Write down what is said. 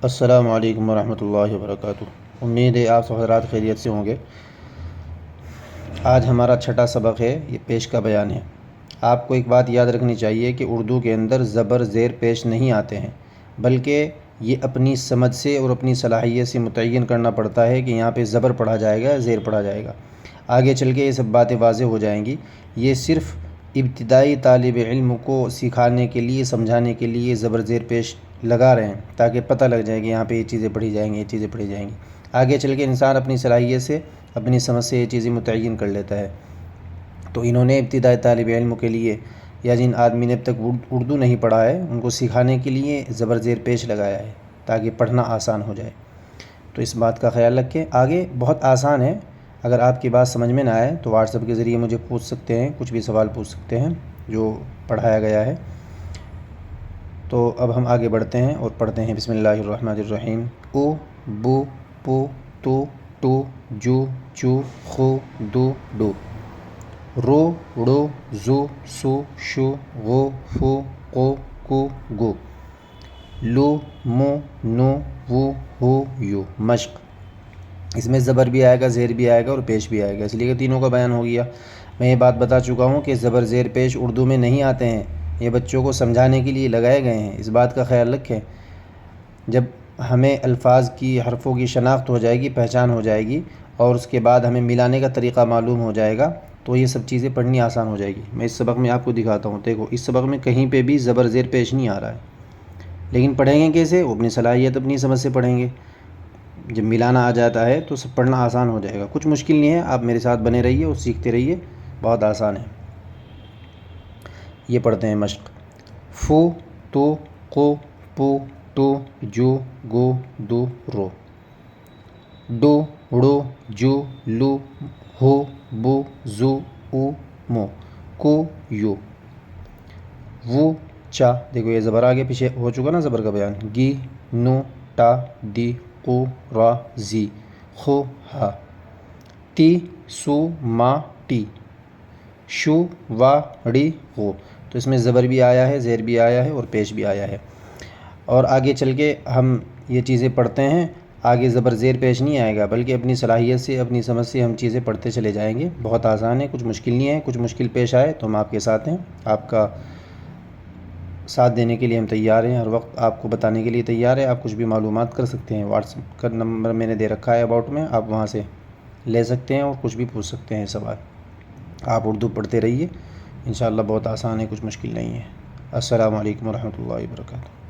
السلام علیکم ورحمۃ اللہ وبرکاتہ۔ امید ہے آپ حضرات خیریت سے ہوں گے۔ آج ہمارا چھٹا سبق ہے، یہ پیش کا بیان ہے۔ آپ کو ایک بات یاد رکھنی چاہیے کہ اردو کے اندر زبر زیر پیش نہیں آتے ہیں، بلکہ یہ اپنی سمجھ سے اور اپنی صلاحیت سے متعین کرنا پڑتا ہے کہ یہاں پہ زبر پڑھا جائے گا، زیر پڑھا جائے گا۔ آگے چل کے یہ سب باتیں واضح ہو جائیں گی۔ یہ صرف ابتدائی طالب علم کو سکھانے کے لیے، سمجھانے کے لیے زبر زیر پیش لگا رہے ہیں، تاکہ پتہ لگ جائے کہ یہاں پہ یہ چیزیں پڑھی جائیں گی، یہ چیزیں پڑھی جائیں گی۔ آگے چل کے انسان اپنی صلاحیت سے، اپنی سمجھ سے یہ چیزیں متعین کر لیتا ہے۔ تو انہوں نے ابتدائی طالب علم کے لیے، یا جن آدمی نے اب تک اردو نہیں پڑھا ہے، ان کو سکھانے کے لیے زبر زیر پیش لگایا ہے، تاکہ پڑھنا آسان ہو جائے۔ تو اس بات کا خیال رکھیں۔ آگے بہت آسان ہے، اگر آپ کی بات سمجھ میں نہ آئے تو واٹس ایپ کے ذریعے مجھے پوچھ سکتے ہیں، کچھ بھی سوال پوچھ سکتے ہیں جو پڑھایا گیا ہے۔ تو اب ہم آگے بڑھتے ہیں اور پڑھتے ہیں۔ بسم اللہ الرحمن الرحیم۔ او، بو، پو، تو، ٹو، جو، چو، خو، دو، ڈو۔ رو، ڑو، زو، سو، شو، غو، فو، قو، کو، گو۔ لو، مو، نو، وو، ہو، یو۔ مشق۔ اس میں زبر بھی آئے گا، زیر بھی آئے گا اور پیش بھی آئے گا، اس لیے کہ تینوں کا بیان ہو گیا۔ میں یہ بات بتا چکا ہوں کہ زبر زیر پیش اردو میں نہیں آتے ہیں، یہ بچوں کو سمجھانے کے لیے لگائے گئے ہیں، اس بات کا خیال رکھیں۔ جب ہمیں الفاظ کی، حرفوں کی شناخت ہو جائے گی، پہچان ہو جائے گی، اور اس کے بعد ہمیں ملانے کا طریقہ معلوم ہو جائے گا، تو یہ سب چیزیں پڑھنی آسان ہو جائے گی۔ میں اس سبق میں آپ کو دکھاتا ہوں، دیکھو اس سبق میں کہیں پہ بھی زبر زیر پیش نہیں آ رہا ہے، لیکن پڑھیں گے کیسے؟ وہ اپنی صلاحیت، اپنی سمجھ سے پڑھیں گے۔ جب ملانا آ جاتا ہے تو سب پڑھنا آسان ہو جائے گا، کچھ مشکل نہیں ہے، آپ میرے ساتھ بنے رہیے اور سیکھتے رہیے، بہت آسان ہے۔ یہ پڑھتے ہیں مشق۔ فو، تو، قو، پو، ٹو، جو، گو، دو، رو۔ ڈو، ڑو، جو، لو، ہو، بو، زو، او، مو، کو، یو۔ وو، چا، دیکھو یہ زبر آگے پیچھے ہو چکا نا، زبر کا بیان۔ گی، نو، ٹا، دی، قو، را، زی، خو، ہا۔ تی، سو، ما، ٹی۔ شو، وا، ڑی، غو۔ تو اس میں زبر بھی آیا ہے، زیر بھی آیا ہے اور پیش بھی آیا ہے۔ اور آگے چل کے ہم یہ چیزیں پڑھتے ہیں، آگے زبر زیر پیش نہیں آئے گا، بلکہ اپنی صلاحیت سے، اپنی سمجھ سے ہم چیزیں پڑھتے چلے جائیں گے۔ بہت آسان ہے، کچھ مشکل نہیں ہے۔ کچھ مشکل پیش آئے تو ہم آپ کے ساتھ ہیں، آپ کا ساتھ دینے کے لیے ہم تیار ہیں، ہر وقت آپ کو بتانے کے لیے تیار ہے۔ آپ کچھ بھی معلومات کر سکتے ہیں، واٹس ایپ کا نمبر میں نے دے رکھا ہے اباؤٹ میں، آپ وہاں سے لے سکتے ہیں اور کچھ بھی پوچھ سکتے ہیں سوال۔ آپ اردو پڑھتے رہیے، انشاءاللہ بہت آسان ہے، کچھ مشکل نہیں ہے۔ السلام علیکم ورحمۃ اللہ وبرکاتہ۔